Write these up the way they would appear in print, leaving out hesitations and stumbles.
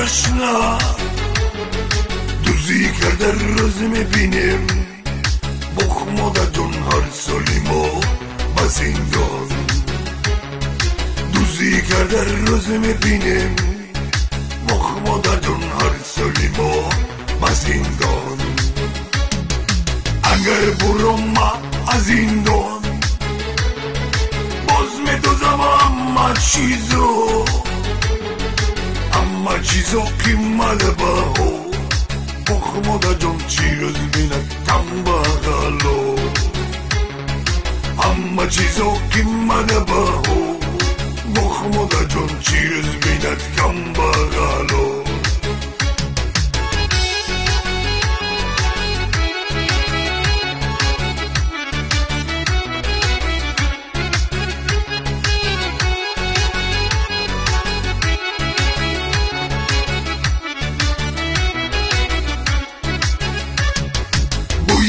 آشنا دوزی کرده روز میبینیم بخماده جون هر سالی ما با زندان دوزی کرده روز میبینیم بخماده جون هر سالی ما با زندان اگر برم ما از زندان باز میدوزم اما چیزو که مال باهو بخماده جون چی روز بیند کم بغلو اما چیزو که مال باهو بخماده جون چی روز بیند کم بغلو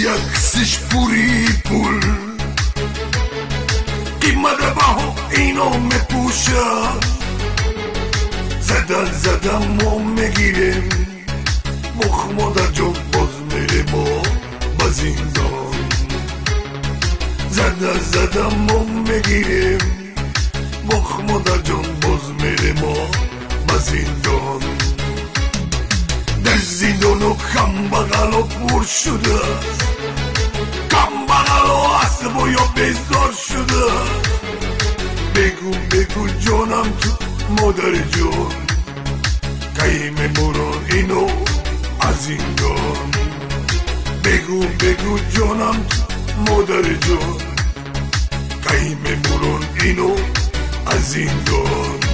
یکسش پوری پول قیمت باهو اینو میپوشم زدم و میگیریم بخماده جون باز میریم و با زندان زدم و میگیریم بخماده جون باز میریم و با زندان در زندان و کم بغل و پر شده کم بغل و عصب و یا بیزار شده بگو جانم تو مادر جان کی میمونن اینو از زندان بگو جانم تو مادر جان کی میمونن اینو از زندان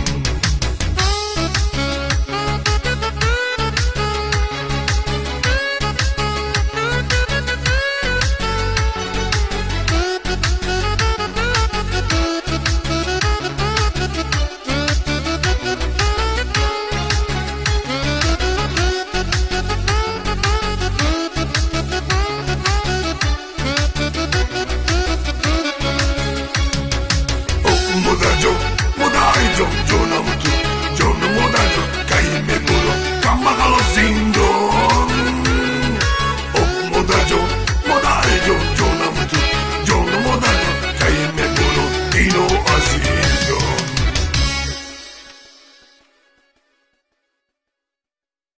مادر جون